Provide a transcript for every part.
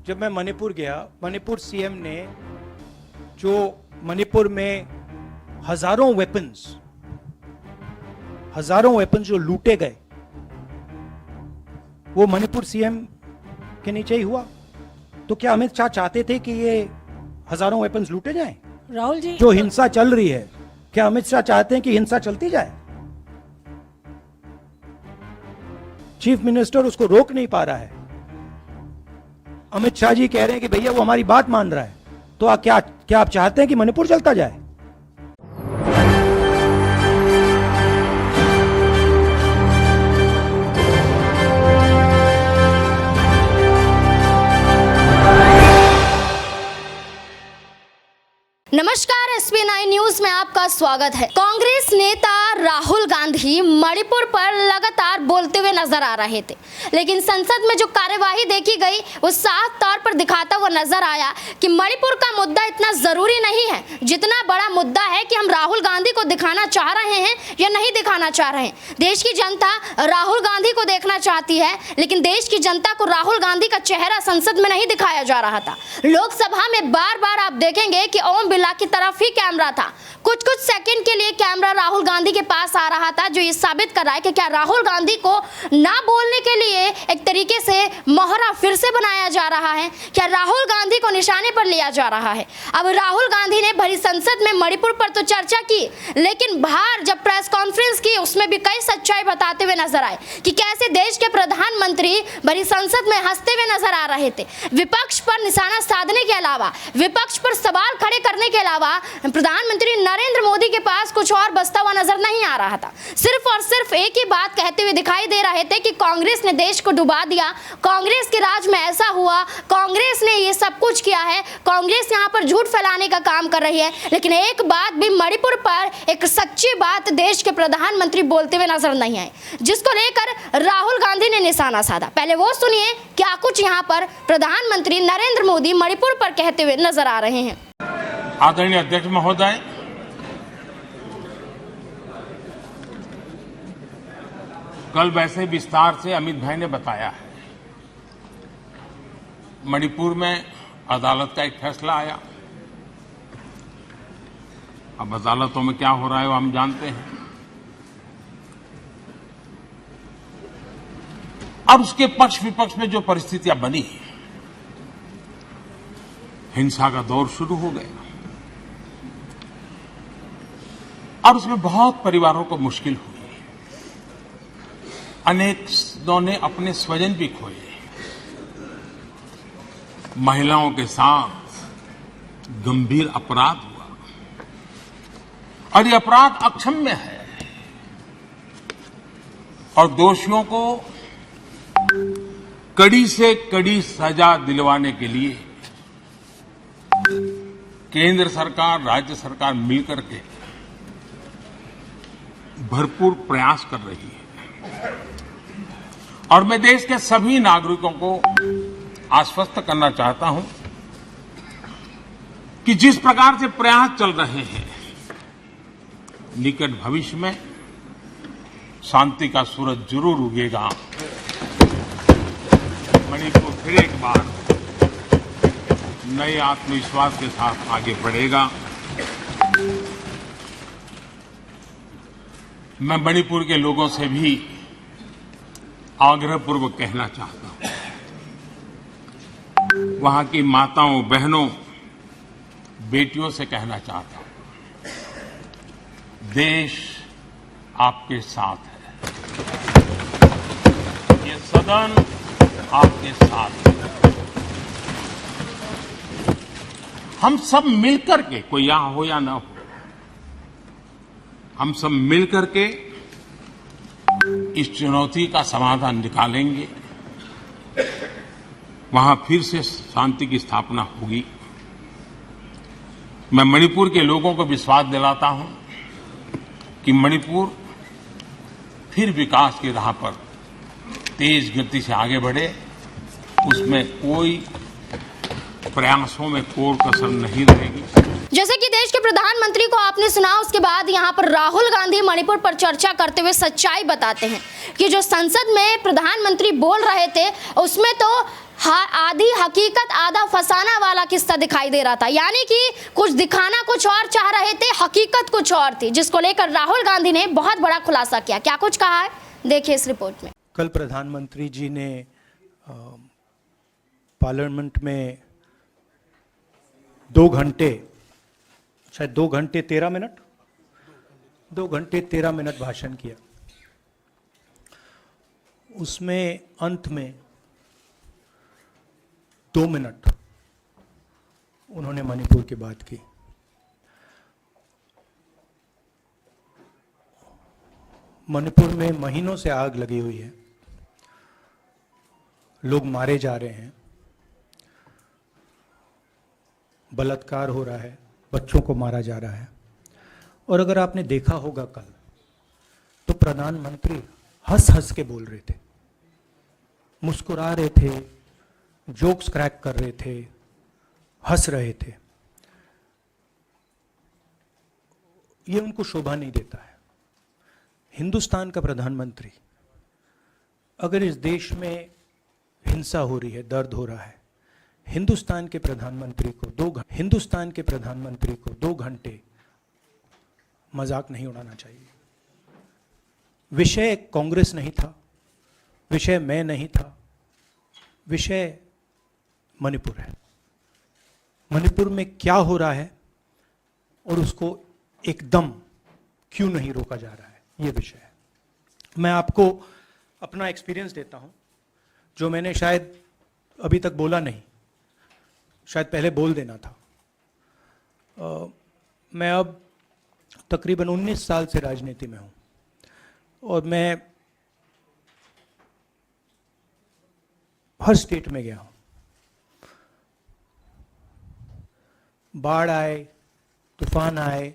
जब मैं मणिपुर गया, मणिपुर सीएम ने जो मणिपुर में हजारों वेपन्स जो लूटे गए, वो मणिपुर सीएम के नीचे ही हुआ। तो क्या अमित शाह चाहते थे कि ये हजारों वेपन्स लूटे जाएं? राहुल जी, जो हिंसा चल रही है, क्या अमित शाह चाहते हैं कि हिंसा चलती जाए? चीफ मिनिस्टर उसको रोक नहीं पा रहा है। अमित शाह जी कह रहे हैं कि भैया वो हमारी बात मान रहा है, तो क्या आप चाहते हैं कि मणिपुर चलता जाए? नमस्कार, SB9 न्यूज में आपका स्वागत है। कांग्रेस नेता राहुल गांधी मणिपुर पर लगातार बोलते हुए नजर आ रहे थे, लेकिन संसद में जो कार्यवाही देखी गई वो साफ तौर पर दिखाता हुआ नजर आया कि मणिपुर का मुद्दा इतना जरूरी नहीं है जितना बड़ा मुद्दा है कि हम राहुल गांधी को दिखाना चाह रहे हैं या नहीं दिखाना चाह रहे हैं। देश की जनता राहुल गांधी को देखना चाहती है, लेकिन देश की जनता को राहुल गांधी का चेहरा संसद में नहीं दिखाया जा रहा था। लोकसभा में बार बार आप देखेंगे कि ओम बिरला की तरफ ही कैमरा था। कुछ सेकंड के लिए कैमरा राहुल गांधी के पास आ रहा था, जो ये साबित कर रहा है कि क्या राहुल गांधी को ना बोलने के लिए एक तरीके से मोहरा फिर से बनाया जा रहा है, क्या राहुल गांधी को निशाने पर लिया जा रहा है। अब राहुल गांधी ने भरी संसद में मणिपुर पर तो चर्चा की, लेकिन बाहर जब प्रेस कॉन्फ्रेंस की उसमें भी कई सच्चाई बताते हुए नजर आए कि कैसे देश के प्रधानमंत्री भरी संसद में हंसते हुए नजर आ रहे थे। विपक्ष पर निशाना साधने के अलावा, विपक्ष पर सवाल खड़े करने के अलावा प्रधानमंत्री नरेंद्र मोदी के पास कुछ और बचता हुआ नजर नहीं आ रहा था। सिर्फ और सिर्फ एक ही बात कहते हुए दिखाई दे रहे थे कि कांग्रेस ने देश को डुबा दिया, कांग्रेस के राज में ऐसा हुआ, कांग्रेस ने ये सब कुछ किया है, कांग्रेस यहाँ पर झूठ फैलाने का काम कर रही है। लेकिन एक बात भी मणिपुर पर एक सच्ची बात देश के प्रधानमंत्री बोलते हुए नजर नहीं आए, जिसको लेकर राहुल गांधी ने निशाना साधा। पहले वो सुनिए क्या कुछ यहाँ पर प्रधानमंत्री नरेंद्र मोदी मणिपुर पर कहते हुए नजर आ रहे हैं। आदरणीय अध्यक्ष महोदय, कल वैसे विस्तार से अमित भाई ने बताया है। मणिपुर में अदालत का एक फैसला आया। अब अदालतों में क्या हो रहा है वो हम जानते हैं। अब उसके पक्ष विपक्ष में जो परिस्थितियां बनी, हिंसा का दौर शुरू हो गया और उसमें बहुत परिवारों को मुश्किल हुई। अनेकों ने अपने स्वजन भी खोए। महिलाओं के साथ गंभीर अपराध हुआ और ये अपराध अक्षम्य है और दोषियों को कड़ी से कड़ी सजा दिलवाने के लिए केंद्र सरकार, राज्य सरकार मिलकर के भरपूर प्रयास कर रही है। और मैं देश के सभी नागरिकों को आश्वस्त करना चाहता हूं कि जिस प्रकार से प्रयास चल रहे हैं, निकट भविष्य में शांति का सूरज जरूर उगेगा। मणिपुर फिर एक बार नए आत्मविश्वास के साथ आगे बढ़ेगा। मैं मणिपुर के लोगों से भी आग्रहपूर्वक कहना चाहता हूं, वहां की माताओं, बहनों, बेटियों से कहना चाहता हूं, देश आपके साथ है, ये सदन आपके साथ है। हम सब मिलकर के, कोई यहां हो या ना हो, हम सब मिलकर के इस चुनौती का समाधान निकालेंगे। वहां फिर से शांति की स्थापना होगी। मैं मणिपुर के लोगों को विश्वास दिलाता हूं कि मणिपुर फिर विकास की राह पर तेज गति से आगे बढ़े। उसमें कोई प्रयासों में कोई कसर नहीं रहेगी। जैसे कि देश के प्रधानमंत्री को आपने सुना, उसके बाद यहाँ पर राहुल गांधी मणिपुर पर चर्चा करते हुए सच्चाई बताते हैं कि जो संसद में प्रधानमंत्री बोल रहे थे उसमें तो आधी हकीकत आधा फसाना वाला किस्सा दिखाई दे रहा था, यानी कि कुछ दिखाना कुछ और चाह रहे थे, हकीकत कुछ और थी, जिसको लेकर राहुल गांधी ने बहुत बड़ा खुलासा किया। क्या कुछ कहा है, देखिए इस रिपोर्ट में। कल प्रधानमंत्री जी ने पार्लियामेंट में 2 घंटे, शायद 2 घंटे 13 मिनट, 2 घंटे 13 मिनट भाषण किया। उसमें अंत में 2 मिनट उन्होंने मणिपुर की बात की। मणिपुर में महीनों से आग लगी हुई है, लोग मारे जा रहे हैं, बलात्कार हो रहा है, बच्चों को मारा जा रहा है। और अगर आपने देखा होगा कल, तो प्रधानमंत्री हंस हंस के बोल रहे थे, मुस्कुरा रहे थे, जोक्स क्रैक कर रहे थे, हंस रहे थे। ये उनको शोभा नहीं देता है। हिंदुस्तान का प्रधानमंत्री, अगर इस देश में हिंसा हो रही है, दर्द हो रहा है, हिंदुस्तान के प्रधानमंत्री को 2 घंटे मजाक नहीं उड़ाना चाहिए। विषय कांग्रेस नहीं था, विषय मैं नहीं था, विषय मणिपुर है। मणिपुर में क्या हो रहा है और उसको एकदम क्यों नहीं रोका जा रहा है, ये विषय है। मैं आपको अपना एक्सपीरियंस देता हूं, जो मैंने शायद अभी तक बोला नहीं, शायद पहले बोल देना था। मैं अब तकरीबन 19 साल से राजनीति में हूं और मैं हर स्टेट में गया हूं। बाढ़ आए, तूफान आए,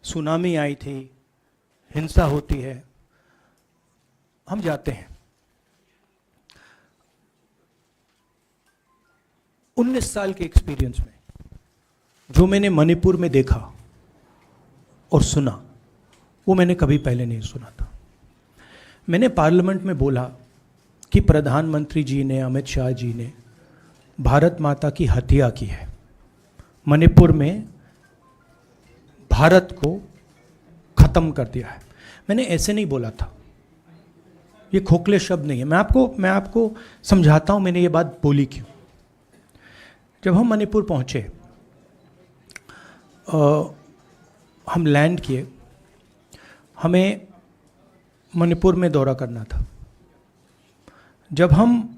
सुनामी आई थी, हिंसा होती है, हम जाते हैं। 19 साल के एक्सपीरियंस में जो मैंने मणिपुर में देखा और सुना, वो मैंने कभी पहले नहीं सुना था। मैंने पार्लियामेंट में बोला कि प्रधानमंत्री जी ने, अमित शाह जी ने भारत माता की हत्या की है, मणिपुर में भारत को खत्म कर दिया है। मैंने ऐसे नहीं बोला था, ये खोखले शब्द नहीं है। मैं आपको समझाता हूं मैंने ये बात बोली क्यों। जब हम मणिपुर पहुंचे, हम लैंड किए, हमें मणिपुर में दौरा करना था। जब हम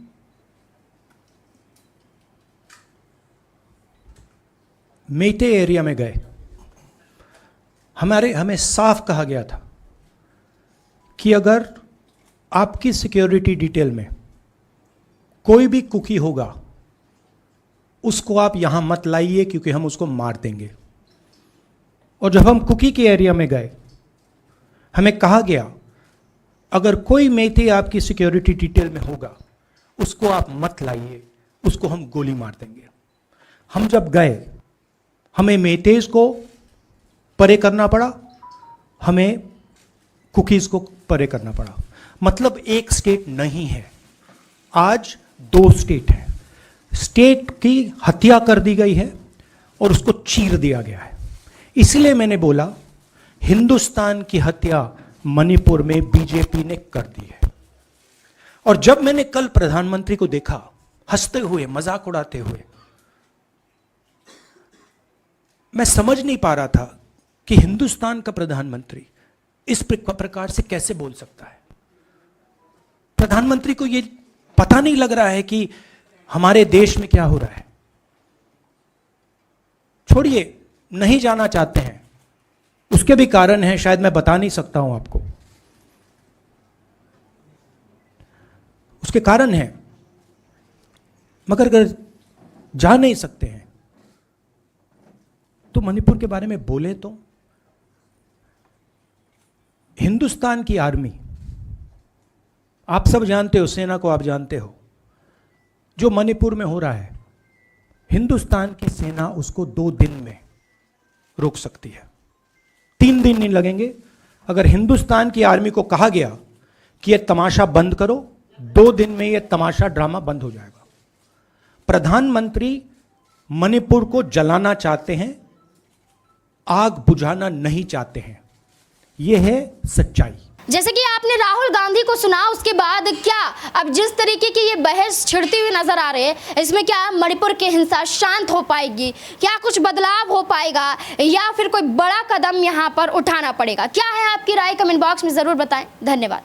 मेते एरिया में गए, हमें साफ कहा गया था कि अगर आपकी सिक्योरिटी डिटेल में कोई भी कुकी होगा, उसको आप यहां मत लाइए, क्योंकि हम उसको मार देंगे। और जब हम कुकी के एरिया में गए, हमें कहा गया अगर कोई मेते आपकी सिक्योरिटी डिटेल में होगा, उसको आप मत लाइए, उसको हम गोली मार देंगे। हम जब गए, हमें मेतेज को परे करना पड़ा, हमें कुकीज को परे करना पड़ा। मतलब एक स्टेट नहीं है, आज 2 स्टेट है। स्टेट की हत्या कर दी गई है और उसको चीर दिया गया है। इसलिए मैंने बोला हिंदुस्तान की हत्या मणिपुर में बीजेपी ने कर दी है। और जब मैंने कल प्रधानमंत्री को देखा हंसते हुए, मजाक उड़ाते हुए, मैं समझ नहीं पा रहा था कि हिंदुस्तान का प्रधानमंत्री इस प्रकार से कैसे बोल सकता है। प्रधानमंत्री को यह पता नहीं लग रहा है कि हमारे देश में क्या हो रहा है। छोड़िए, नहीं जाना चाहते हैं, उसके भी कारण है, शायद मैं बता नहीं सकता हूं आपको, उसके कारण है। मगर अगर जा नहीं सकते हैं तो मणिपुर के बारे में बोले तो। हिंदुस्तान की आर्मी, आप सब जानते हो, सेना को आप जानते हो, जो मणिपुर में हो रहा है, हिंदुस्तान की सेना उसको 2 दिन में रोक सकती है, 3 दिन नहीं लगेंगे। अगर हिंदुस्तान की आर्मी को कहा गया कि यह तमाशा बंद करो, 2 दिन में यह तमाशा ड्रामा बंद हो जाएगा। प्रधानमंत्री मणिपुर को जलाना चाहते हैं, आग बुझाना नहीं चाहते हैं। यह है सच्चाई। जैसे कि आपने राहुल गांधी को सुना, उसके बाद क्या अब जिस तरीके की ये बहस छिड़ती हुई नजर आ रही है, इसमें क्या मणिपुर की हिंसा शांत हो पाएगी, क्या कुछ बदलाव हो पाएगा, या फिर कोई बड़ा कदम यहाँ पर उठाना पड़ेगा? क्या है आपकी राय? कमेंट बॉक्स में जरूर बताएं। धन्यवाद।